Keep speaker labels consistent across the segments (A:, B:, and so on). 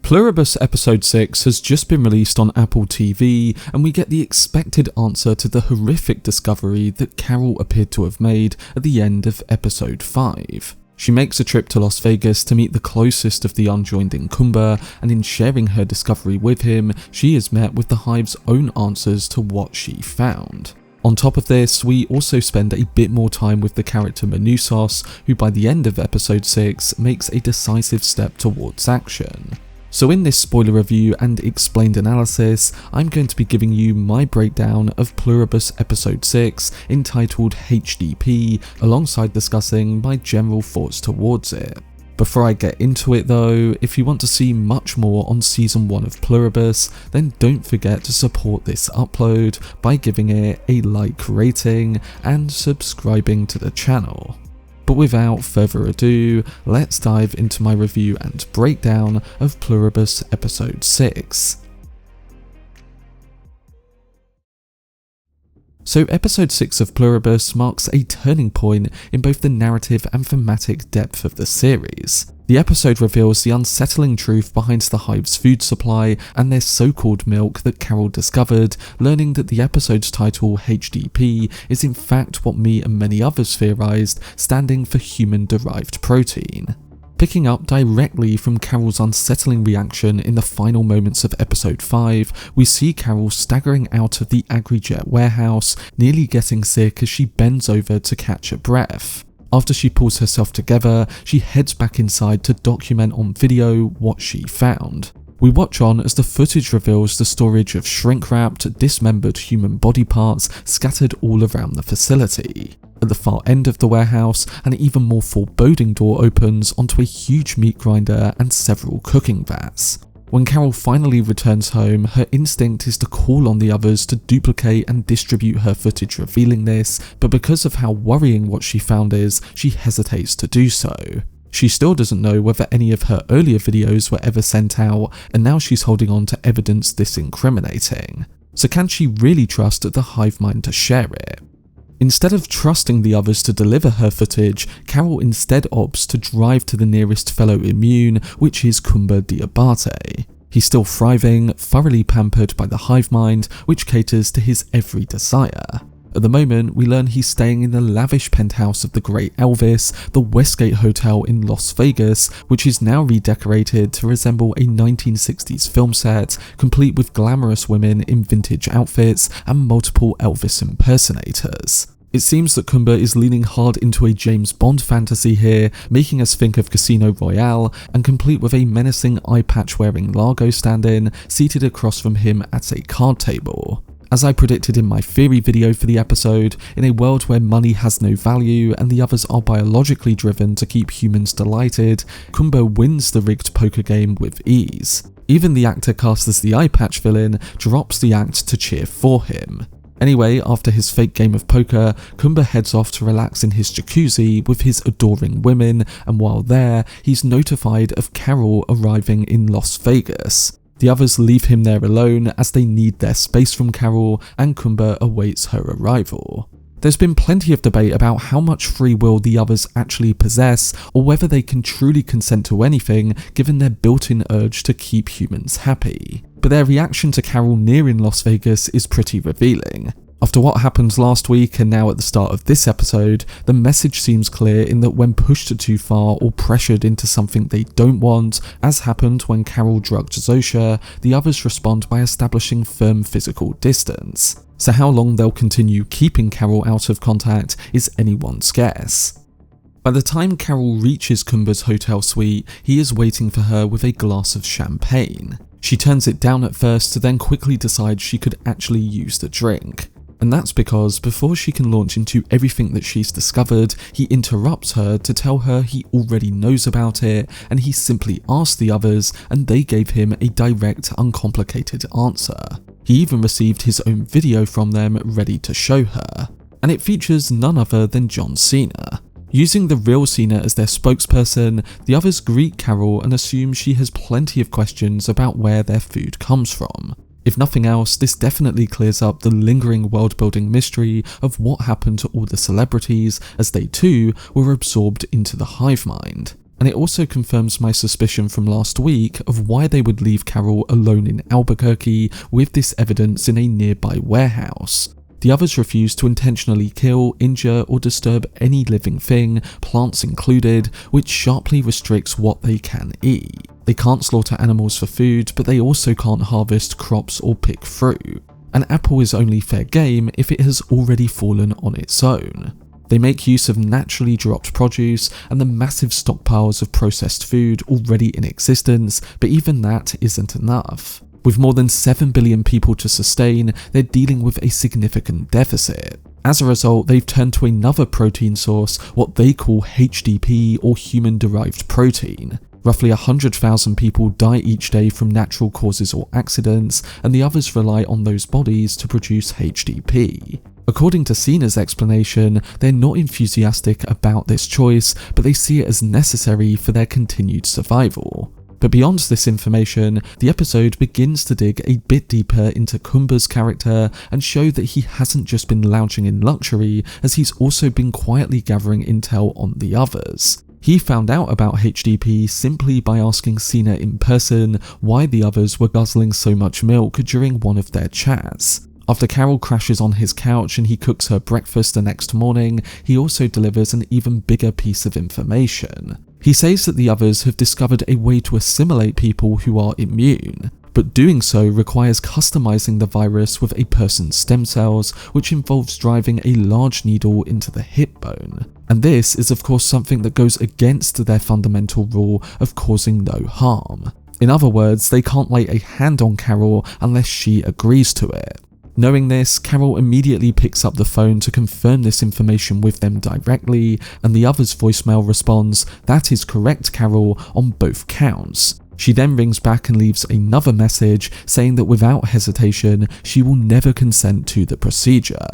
A: Pluribus Episode 6 has just been released on Apple TV, and we get the expected answer to the horrific discovery that Carol appeared to have made at the end of Episode 5. She makes a trip to Las Vegas to meet the closest of the unjoined in Koumba, and in sharing her discovery with him, she is met with the Hive's own answers to what she found. On top of this, we also spend a bit more time with the character Manousos, who by the end of Episode 6 makes a decisive step towards action. So in this spoiler review and explained analysis, I'm going to be giving you my breakdown of Pluribus Episode 6 entitled HDP, alongside discussing my general thoughts towards it. Before I get into it though, if you want to see much more on Season 1 of Pluribus, then don't forget to support this upload by giving it a like rating and subscribing to the channel. But without further ado, let's dive into my review and breakdown of Pluribus Episode 6. So Episode 6 of Pluribus marks a turning point in both the narrative and thematic depth of the series. The episode reveals the unsettling truth behind the Hive's food supply and their so-called milk that Carol discovered, learning that the episode's title, HDP, is in fact what me and many others theorized, standing for human-derived protein. Picking up directly from Carol's unsettling reaction in the final moments of Episode 5, we see Carol staggering out of the Agrijet warehouse, nearly getting sick as she bends over to catch a breath. After she pulls herself together, she heads back inside to document on video what she found. We watch on as the footage reveals the storage of shrink-wrapped, dismembered human body parts scattered all around the facility. At the far end of the warehouse, an even more foreboding door opens onto a huge meat grinder and several cooking vats. When Carol finally returns home, her instinct is to call on the others to duplicate and distribute her footage revealing this, but because of how worrying what she found is, she hesitates to do so. She still doesn't know whether any of her earlier videos were ever sent out, and now she's holding on to evidence this incriminating. So can she really trust the Hive mind to share it? Instead of trusting the others to deliver her footage, Carol instead opts to drive to the nearest fellow immune, which is Koumba Diabate. He's still thriving, thoroughly pampered by the Hive mind, which caters to his every desire. At the moment, we learn he's staying in the lavish penthouse of the Great Elvis, the Westgate Hotel in Las Vegas, which is now redecorated to resemble a 1960s film set, complete with glamorous women in vintage outfits and multiple Elvis impersonators. It seems that Koumba is leaning hard into a James Bond fantasy here, making us think of Casino Royale, and complete with a menacing eye patch wearing Largo stand-in seated across from him at a card table. As I predicted in my theory video for the episode, in a world where money has no value and the others are biologically driven to keep humans delighted, Koumba wins the rigged poker game with ease. Even the actor cast as the eye patch villain drops the act to cheer for him. Anyway, after his fake game of poker, Koumba heads off to relax in his jacuzzi with his adoring women, and while there, he's notified of Carol arriving in Las Vegas. The others leave him there alone as they need their space from Carol, and Koumba awaits her arrival. There's been plenty of debate about how much free will the others actually possess, or whether they can truly consent to anything given their built-in urge to keep humans happy. But their reaction to Carol nearing Las Vegas is pretty revealing. After what happened last week and now at the start of this episode, the message seems clear in that when pushed too far or pressured into something they don't want, as happened when Carol drugged Zosha, the others respond by establishing firm physical distance. So how long they'll continue keeping Carol out of contact is anyone's guess. By the time Carol reaches Koumba's hotel suite, he is waiting for her with a glass of champagne. She turns it down at first, then quickly decides she could actually use the drink. And that's because before she can launch into everything that she's discovered, he interrupts her to tell her he already knows about it, and he simply asked the others and they gave him a direct, uncomplicated answer. He even received his own video from them ready to show her. And it features none other than John Cena. Using the real Cena as their spokesperson, the others greet Carol and assume she has plenty of questions about where their food comes from. If nothing else, this definitely clears up the lingering world-building mystery of what happened to all the celebrities as they too were absorbed into the hive mind. And it also confirms my suspicion from last week of why they would leave Carol alone in Albuquerque with this evidence in a nearby warehouse. The others refuse to intentionally kill, injure, or disturb any living thing, plants included, which sharply restricts what they can eat. They can't slaughter animals for food, but they also can't harvest crops or pick fruit. An apple is only fair game if it has already fallen on its own. They make use of naturally dropped produce and the massive stockpiles of processed food already in existence, but even that isn't enough. With more than 7 billion people to sustain, they're dealing with a significant deficit. As a result, they've turned to another protein source, what they call HDP or human-derived protein. Roughly 100,000 people die each day from natural causes or accidents, and the others rely on those bodies to produce HDP. According to Cena's explanation, they're not enthusiastic about this choice, but they see it as necessary for their continued survival. But beyond this information, the episode begins to dig a bit deeper into Koumba's character and show that he hasn't just been lounging in luxury, as he's also been quietly gathering intel on the others. He found out about HDP simply by asking Cena in person why the others were guzzling so much milk during one of their chats. After Carol crashes on his couch and he cooks her breakfast the next morning, he also delivers an even bigger piece of information. He says that the others have discovered a way to assimilate people who are immune, but doing so requires customizing the virus with a person's stem cells, which involves driving a large needle into the hip bone. And this is of course something that goes against their fundamental rule of causing no harm. In other words, they can't lay a hand on Carol unless she agrees to it. Knowing this, Carol immediately picks up the phone to confirm this information with them directly, and the other's voicemail responds, "That is correct, Carol, on both counts." She then rings back and leaves another message saying that without hesitation, she will never consent to the procedure.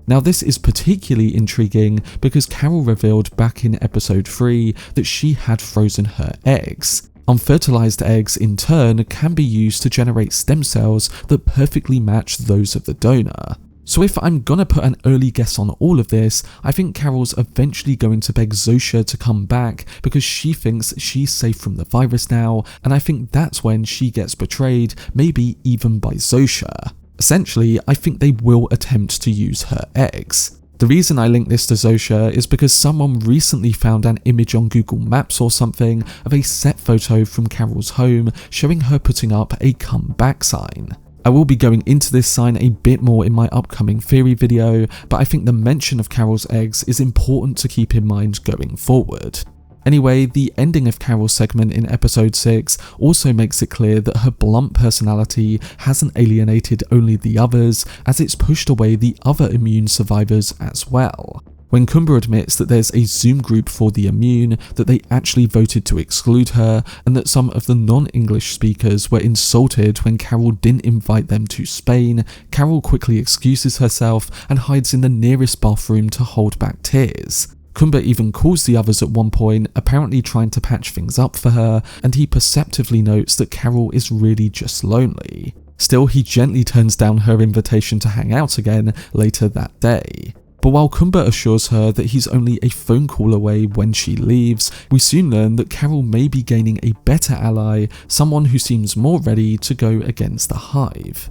A: Now this is particularly intriguing because Carol revealed back in episode 3 that she had frozen her eggs. Unfertilized eggs, in turn, can be used to generate stem cells that perfectly match those of the donor. So if I'm gonna put an early guess on all of this, I think Carol's eventually going to beg Zosha to come back because she thinks she's safe from the virus now, and I think that's when she gets betrayed, maybe even by Zosha. Essentially, I think they will attempt to use her eggs. The reason I link this to Zosha is because someone recently found an image on Google Maps or something of a set photo from Carol's home showing her putting up a come back sign. I will be going into this sign a bit more in my upcoming theory video, but I think the mention of Carol's eggs is important to keep in mind going forward. Anyway, the ending of Carol's segment in episode 6 also makes it clear that her blunt personality hasn't alienated only the others, as it's pushed away the other immune survivors as well. When Koumba admits that there's a Zoom group for the immune, that they actually voted to exclude her, and that some of the non-English speakers were insulted when Carol didn't invite them to Spain, Carol quickly excuses herself and hides in the nearest bathroom to hold back tears. Koumba even calls the others at one point, apparently trying to patch things up for her, and he perceptively notes that Carol is really just lonely. Still, he gently turns down her invitation to hang out again later that day. But while Koumba assures her that he's only a phone call away when she leaves, we soon learn that Carol may be gaining a better ally, someone who seems more ready to go against the hive.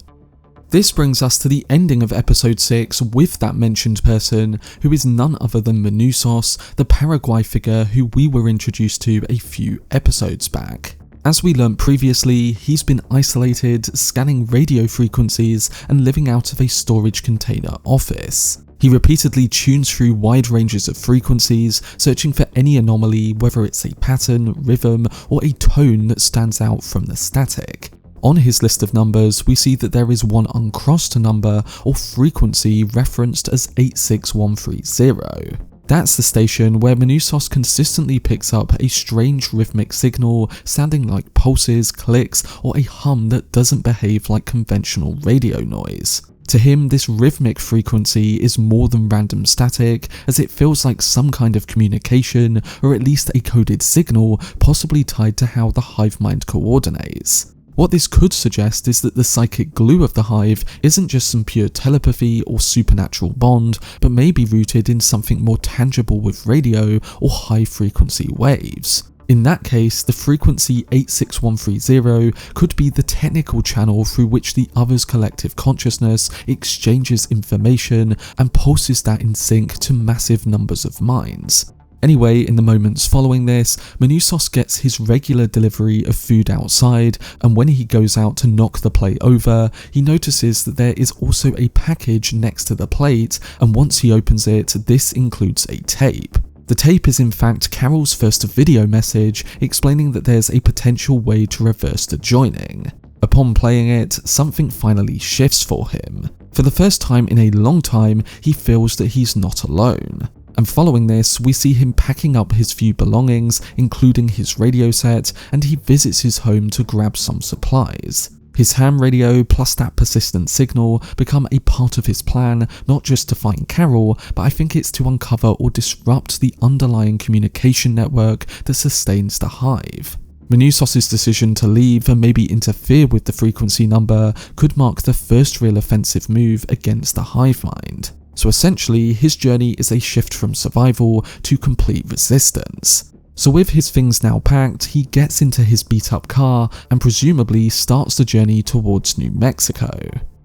A: This brings us to the ending of episode 6 with that mentioned person, who is none other than Manousos, the Paraguay figure who we were introduced to a few episodes back. As we learnt previously, he's been isolated, scanning radio frequencies and living out of a storage container office. He repeatedly tunes through wide ranges of frequencies, searching for any anomaly, whether it's a pattern, rhythm, or a tone that stands out from the static. On his list of numbers, we see that there is one uncrossed number or frequency referenced as 86130. That's the station where Manousos consistently picks up a strange rhythmic signal sounding like pulses, clicks, or a hum that doesn't behave like conventional radio noise. To him, this rhythmic frequency is more than random static, as it feels like some kind of communication, or at least a coded signal, possibly tied to how the hive mind coordinates. What this could suggest is that the psychic glue of the hive isn't just some pure telepathy or supernatural bond, but may be rooted in something more tangible with radio or high-frequency waves. In that case, the frequency 86130 could be the technical channel through which the other's collective consciousness exchanges information and pulses that in sync to massive numbers of minds. Anyway, in the moments following this, Manousos gets his regular delivery of food outside, and when he goes out to knock the plate over, he notices that there is also a package next to the plate, and once he opens it, this includes a tape. The tape is in fact Carol's first video message explaining that there's a potential way to reverse the joining. Upon playing it, something finally shifts for him. For the first time in a long time, he feels that he's not alone. And following this, we see him packing up his few belongings, including his radio set, and he visits his home to grab some supplies. His ham radio plus that persistent signal become a part of his plan, not just to find Carol, but I think it's to uncover or disrupt the underlying communication network that sustains the hive. Manousos' decision to leave and maybe interfere with the frequency number could mark the first real offensive move against the hive mind. So essentially, his journey is a shift from survival to complete resistance. So with his things now packed, he gets into his beat-up car and presumably starts the journey towards New Mexico.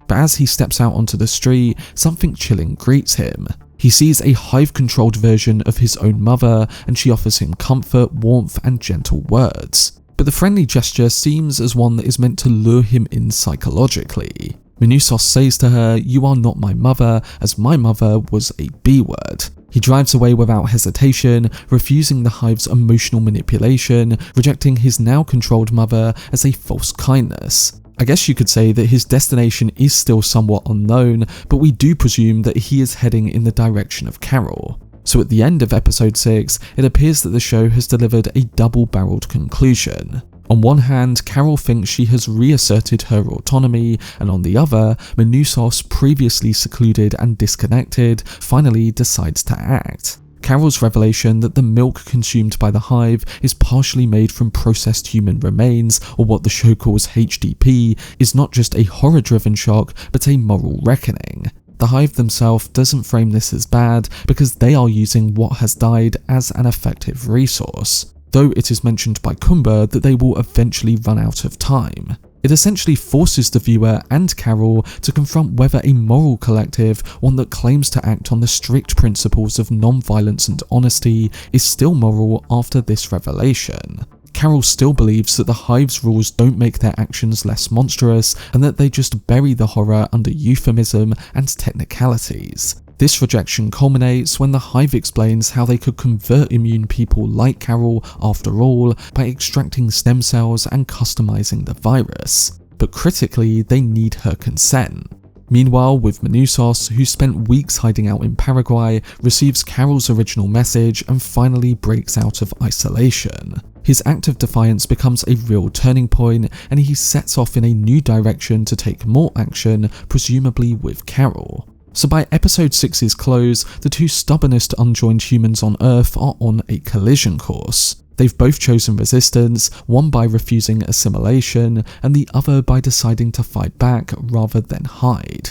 A: But as he steps out onto the street, something chilling greets him. He sees a hive-controlled version of his own mother, and she offers him comfort, warmth, and gentle words. But the friendly gesture seems as one that is meant to lure him in psychologically. Manousos says to her, "You are not my mother, as my mother was a B-word." He drives away without hesitation, refusing the hive's emotional manipulation, rejecting his now controlled mother as a false kindness. I guess you could say that his destination is still somewhat unknown, but we do presume that he is heading in the direction of Carol. So at the end of episode 6, it appears that the show has delivered a double-barreled conclusion. On one hand, Carol thinks she has reasserted her autonomy, and on the other, Manousos, previously secluded and disconnected, finally decides to act. Carol's revelation that the milk consumed by the hive is partially made from processed human remains, or what the show calls HDP, is not just a horror-driven shock, but a moral reckoning. The hive themselves doesn't frame this as bad because they are using what has died as an effective resource, though it is mentioned by Koumba that they will eventually run out of time. It essentially forces the viewer and Carol to confront whether a moral collective, one that claims to act on the strict principles of non-violence and honesty, is still moral after this revelation. Carol still believes that the hive's rules don't make their actions less monstrous, and that they just bury the horror under euphemism and technicalities. This rejection culminates when the hive explains how they could convert immune people like Carol after all by extracting stem cells and customizing the virus. But critically, they need her consent. Meanwhile, with Manousos, who spent weeks hiding out in Paraguay, receives Carol's original message and finally breaks out of isolation. His act of defiance becomes a real turning point, and he sets off in a new direction to take more action, presumably with Carol. So by episode 6's close, the two stubbornest unjoined humans on Earth are on a collision course. They've both chosen resistance, one by refusing assimilation, and the other by deciding to fight back rather than hide.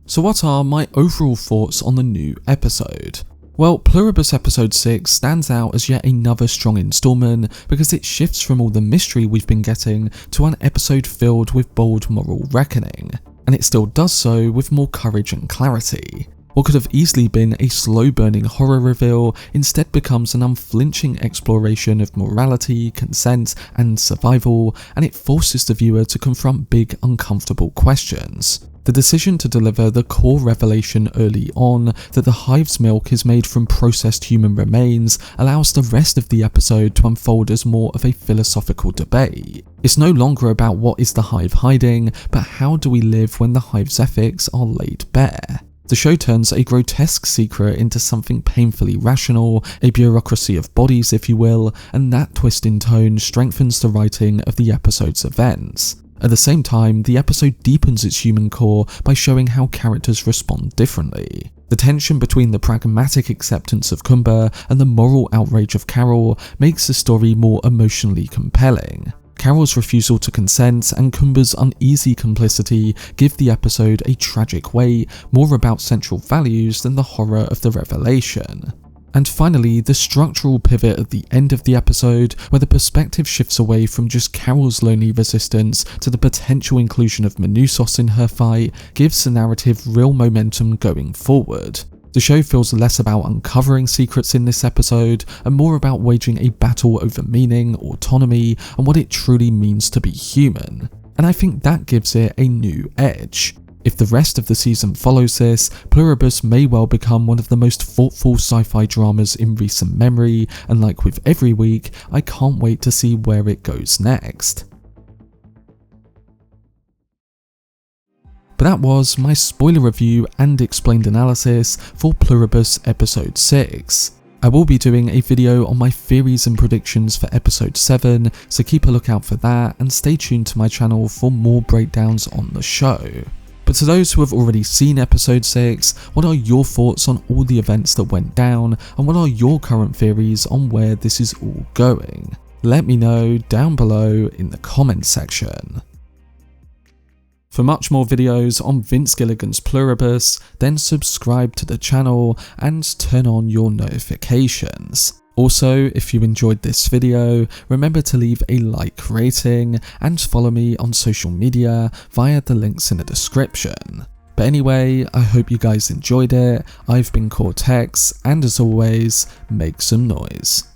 A: So what are my overall thoughts on the new episode? Well, Pluribus episode 6 stands out as yet another strong installment because it shifts from all the mystery we've been getting to an episode filled with bold moral reckoning. And it still does so with more courage and clarity. What could have easily been a slow-burning horror reveal instead becomes an unflinching exploration of morality, consent, and survival, and it forces the viewer to confront big, uncomfortable questions. The decision to deliver the core revelation early on that the hive's milk is made from processed human remains allows the rest of the episode to unfold as more of a philosophical debate. It's no longer about what is the hive hiding, but how do we live when the hive's ethics are laid bare. The show turns a grotesque secret into something painfully rational, a bureaucracy of bodies if you will, and that twist in tone strengthens the writing of the episode's events. At the same time, the episode deepens its human core by showing how characters respond differently. The tension between the pragmatic acceptance of Koumba and the moral outrage of Carol makes the story more emotionally compelling. Carol's refusal to consent and Koumba's uneasy complicity give the episode a tragic weight, more about central values than the horror of the revelation. And finally, the structural pivot at the end of the episode, where the perspective shifts away from just Carol's lonely resistance to the potential inclusion of Manousos in her fight, gives the narrative real momentum going forward. The show feels less about uncovering secrets in this episode and more about waging a battle over meaning, autonomy, and what it truly means to be human. And I think that gives it a new edge. If the rest of the season follows this, Pluribus may well become one of the most thoughtful sci-fi dramas in recent memory, and like with every week, I can't wait to see where it goes next. But that was my spoiler review and explained analysis for Pluribus episode 6. I will be doing a video on my theories and predictions for episode 7, so keep a lookout for that and stay tuned to my channel for more breakdowns on the show. But to those who have already seen episode 6, what are your thoughts on all the events that went down, and what are your current theories on where this is all going? Let me know down below in the comments section. For much more videos on Vince Gilligan's Pluribus, then subscribe to the channel and turn on your notifications. Also, if you enjoyed this video, remember to leave a like rating and follow me on social media via the links in the description. But anyway, I hope you guys enjoyed it. I've been Cortex, and as always, make some noise.